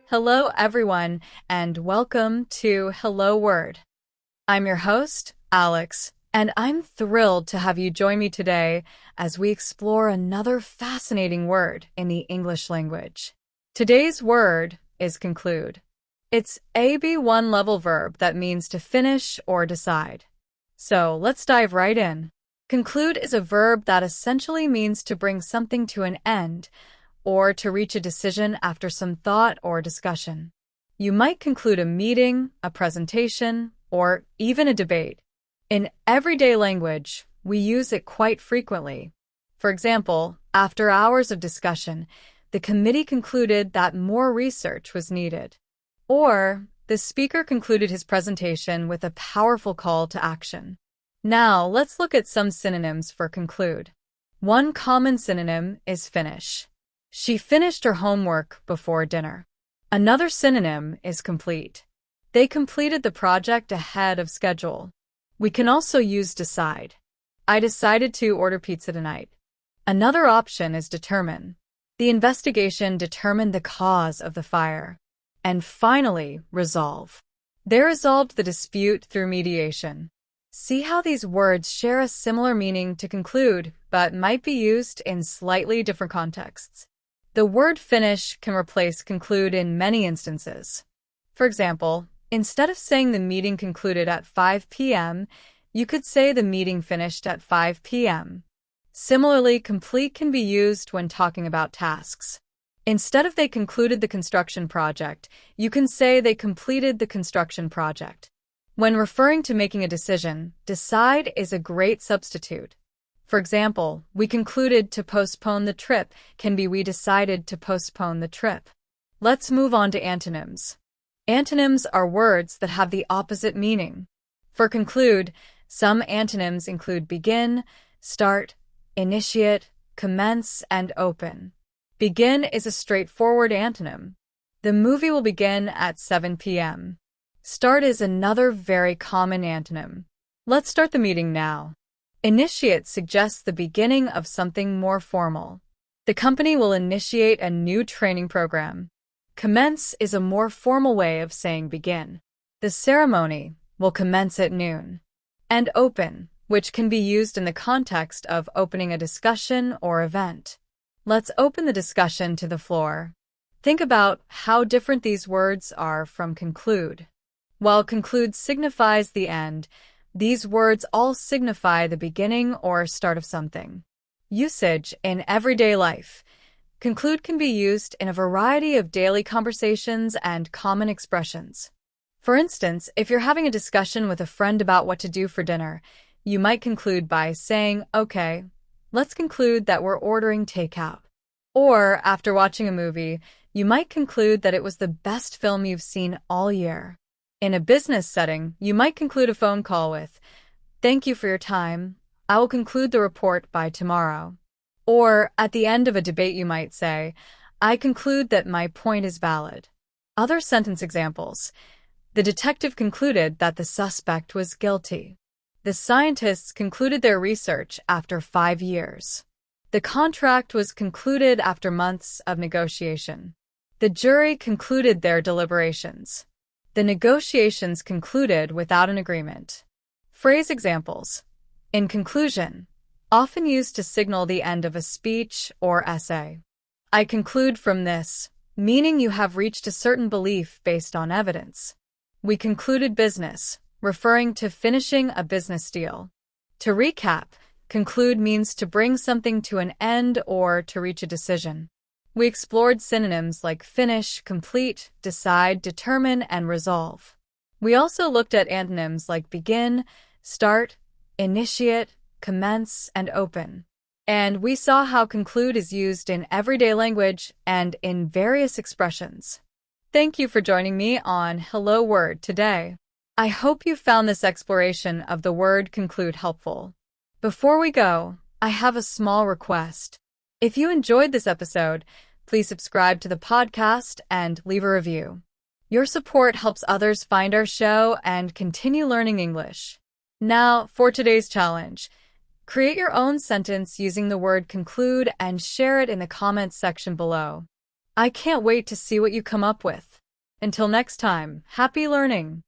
Hello, everyone, and welcome to Hello Word. I'm your host, Alex, and I'm thrilled to have you join me today as we explore another fascinating word in the English language. Today's word is conclude. It's a B1 level verb that means to finish or decide. So let's dive right in. Conclude is a verb that essentially means to bring something to an end or to reach a decision after some thought or discussion. You might conclude a meeting, a presentation, or even a debate. In everyday language, we use it quite frequently. For example, after hours of discussion, the committee concluded that more research was needed. Or, the speaker concluded his presentation with a powerful call to action. Now, let's look at some synonyms for conclude. One common synonym is finish. She finished her homework before dinner. Another synonym is complete. They completed the project ahead of schedule. We can also use decide. I decided to order pizza tonight. Another option is determine. The investigation determined the cause of the fire. And finally, resolve. They resolved the dispute through mediation. See how these words share a similar meaning to conclude, but might be used in slightly different contexts. The word finish can replace conclude in many instances. For example, instead of saying the meeting concluded at 5 p.m., you could say the meeting finished at 5 p.m. Similarly, complete can be used when talking about tasks. Instead of they concluded the construction project, you can say they completed the construction project. When referring to making a decision, decide is a great substitute. For example, we concluded to postpone the trip can be we decided to postpone the trip. Let's move on to antonyms. Antonyms are words that have the opposite meaning. For conclude, some antonyms include begin, start, initiate, commence, and open. Begin is a straightforward antonym. The movie will begin at 7 p.m. Start is another very common antonym. Let's start the meeting now. Initiate suggests the beginning of something more formal. The company will initiate a new training program. Commence is a more formal way of saying begin. The ceremony will commence at noon. And open, which can be used in the context of opening a discussion or event. Let's open the discussion to the floor. Think about how different these words are from conclude. While conclude signifies the end, these words all signify the beginning or start of something. Usage in everyday life. Conclude can be used in a variety of daily conversations and common expressions. For instance, if you're having a discussion with a friend about what to do for dinner, you might conclude by saying, "Okay, let's conclude that we're ordering takeout." Or, after watching a movie, you might conclude that it was the best film you've seen all year. In a business setting, you might conclude a phone call with, "Thank you for your time. I will conclude the report by tomorrow." Or, at the end of a debate, you might say, "I conclude that my point is valid." Other sentence examples. The detective concluded that the suspect was guilty. The scientists concluded their research after 5 years. The contract was concluded after months of negotiation. The jury concluded their deliberations. The negotiations concluded without an agreement. Phrase examples. In conclusion, often used to signal the end of a speech or essay. I conclude from this, meaning you have reached a certain belief based on evidence. We concluded business, referring to finishing a business deal. To recap, conclude means to bring something to an end or to reach a decision. We explored synonyms like finish, complete, decide, determine, and resolve. We also looked at antonyms like begin, start, initiate, commence, and open. And we saw how conclude is used in everyday language and in various expressions. Thank you for joining me on Hello Word today. I hope you found this exploration of the word conclude helpful. Before we go, I have a small request. If you enjoyed this episode, please subscribe to the podcast and leave a review. Your support helps others find our show and continue learning English. Now, for today's challenge. Create your own sentence using the word conclude and share it in the comments section below. I can't wait to see what you come up with. Until next time, happy learning!